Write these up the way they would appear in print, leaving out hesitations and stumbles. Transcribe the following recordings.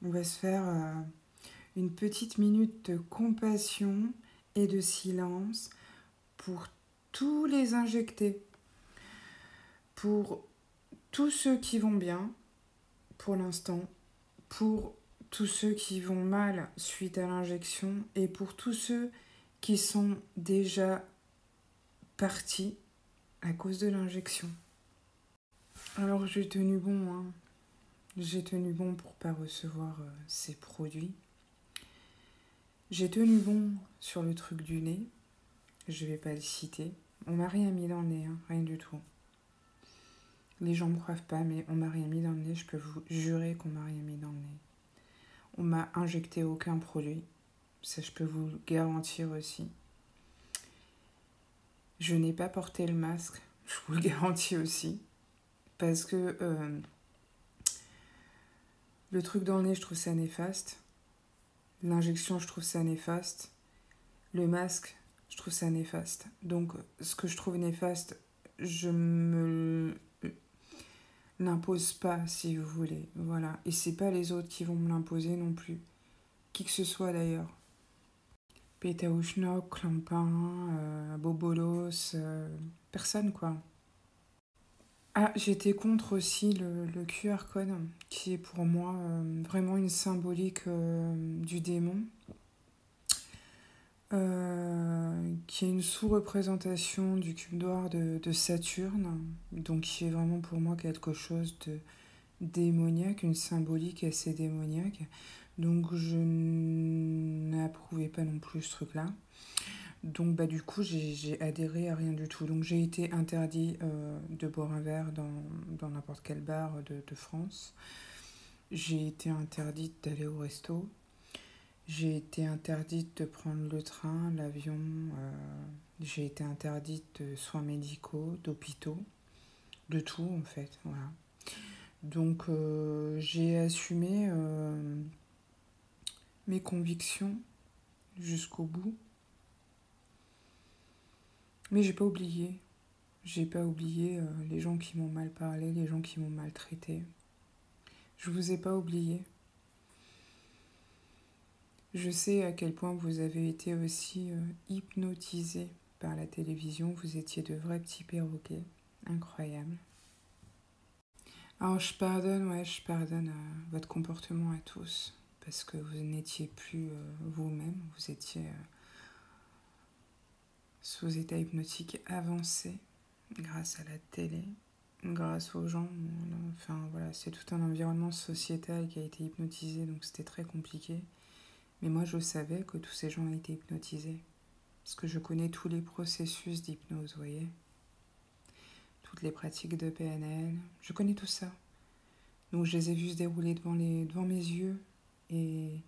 On va se faire une petite minute de compassion et de silence pour tous les injectés, pour tous ceux qui vont bien pour l'instant, pour tous ceux qui vont mal suite à l'injection et pour tous ceux qui sont déjà partis à cause de l'injection. Alors j'ai tenu bon, hein. J'ai tenu bon pour pas recevoir ces produits. J'ai tenu bon sur le truc du nez. Je vais pas le citer. On m'a rien mis dans le nez, hein, rien du tout. Les gens me croient pas, mais on m'a rien mis dans le nez. Je peux vous jurer qu'on m'a rien mis dans le nez. On m'a injecté aucun produit. Ça, je peux vous le garantir aussi. Je n'ai pas porté le masque. Je vous le garantis aussi. Parce que le truc dans le nez, je trouve ça néfaste. L'injection, je trouve ça néfaste. Le masque, je trouve ça néfaste. Donc, ce que je trouve néfaste, je me l'impose pas, si vous voulez. Voilà. Et c'est pas les autres qui vont me l'imposer non plus. Qui que ce soit d'ailleurs. Pétaouchnok, Clampin, Bobolos, personne quoi. Ah, j'étais contre aussi le QR code, qui est pour moi vraiment une symbolique du démon. Qui est une sous-représentation du cube noir de Saturne, donc qui est vraiment pour moi quelque chose de démoniaque, une symbolique assez démoniaque. Donc je n'approuvais pas non plus ce truc-là. Donc bah du coup j'ai adhéré à rien du tout. Donc j'ai été interdit de boire un verre dans n'importe quel bar de France. J'ai été interdite d'aller au resto. J'ai été interdite de prendre le train, l'avion. J'ai été interdite de soins médicaux, d'hôpitaux, de tout en fait. Voilà. Donc j'ai assumé mes convictions jusqu'au bout. Mais j'ai pas oublié. J'ai pas oublié les gens qui m'ont mal parlé, les gens qui m'ont maltraité. Je vous ai pas oublié. Je sais à quel point vous avez été aussi hypnotisés par la télévision. Vous étiez de vrais petits perroquets. Incroyable. Alors je pardonne votre comportement à tous. Parce que vous n'étiez plus vous-même. Vous étiez sous état hypnotique avancé grâce à la télé, grâce aux gens. Enfin voilà, c'est tout un environnement sociétal qui a été hypnotisé, donc c'était très compliqué. Mais moi je savais que tous ces gens étaient hypnotisés. Parce que je connais tous les processus d'hypnose, vous voyez. Toutes les pratiques de PNL, je connais tout ça. Donc je les ai vus se dérouler devant mes yeux. Et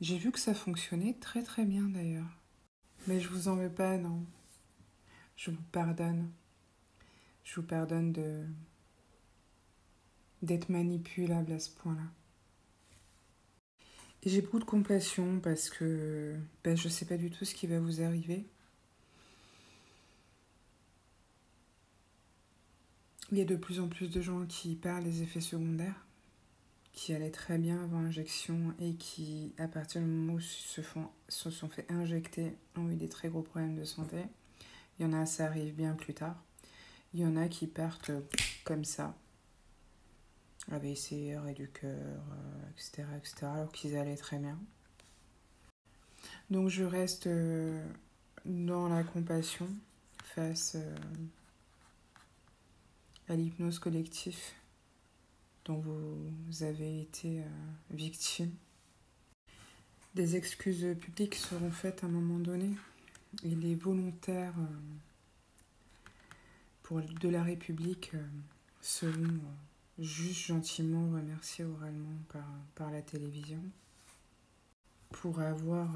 j'ai vu que ça fonctionnait très très bien d'ailleurs. Mais je vous en veux pas, non. Je vous pardonne. Je vous pardonne d'être manipulable à ce point-là. Et j'ai beaucoup de compassion parce que je sais pas du tout ce qui va vous arriver. Il y a de plus en plus de gens qui parlent des effets secondaires, qui allaient très bien avant l'injection et qui, à partir du moment où se sont fait injecter, ont eu des très gros problèmes de santé. Il y en a, ça arrive bien plus tard. Il y en a qui partent comme ça, AVC, arrêt du cœur, etc., alors qu'ils allaient très bien. Donc je reste dans la compassion face à l'hypnose collective dont vous avez été victime. Des excuses publiques seront faites à un moment donné et les volontaires de la République seront juste gentiment remerciés oralement par la télévision pour avoir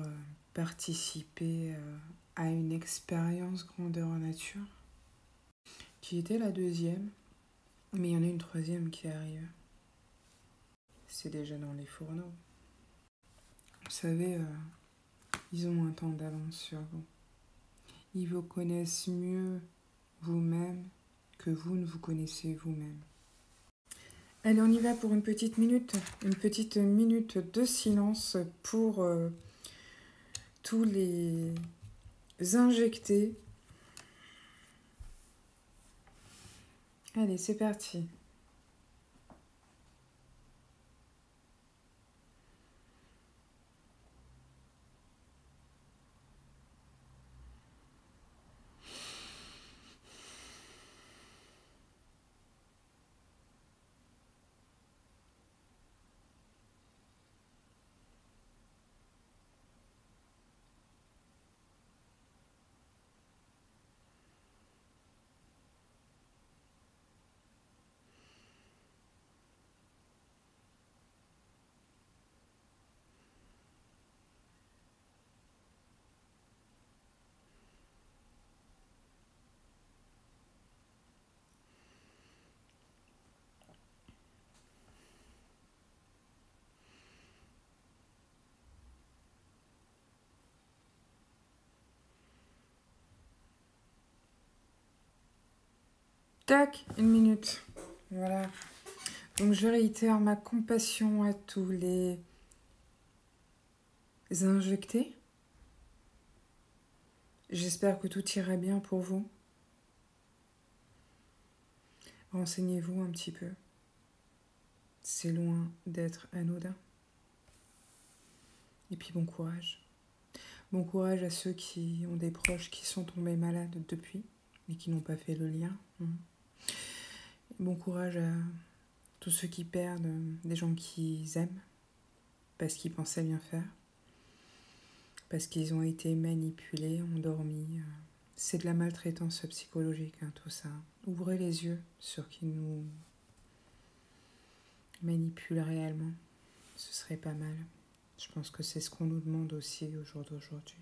participé à une expérience grandeur nature qui était la deuxième, mais il y en a une troisième qui arrive. C'est déjà dans les fourneaux. Vous savez, ils ont un temps d'avance sur vous. Ils vous connaissent mieux vous-même que vous ne vous connaissez vous-même. Allez, on y va pour une petite minute de silence pour tous les injectés. Allez, c'est parti. Tac, une minute. Voilà. Donc je réitère ma compassion à tous les injectés. J'espère que tout ira bien pour vous. Renseignez-vous un petit peu. C'est loin d'être anodin. Et puis bon courage. Bon courage à ceux qui ont des proches qui sont tombés malades depuis et qui n'ont pas fait le lien. Bon courage à tous ceux qui perdent des gens qu'ils aiment parce qu'ils pensaient bien faire, parce qu'ils ont été manipulés, endormis. C'est de la maltraitance psychologique, tout ça. Ouvrez les yeux sur qui nous manipule réellement. Ce serait pas mal. Je pense que c'est ce qu'on nous demande aussi au jour d'aujourd'hui.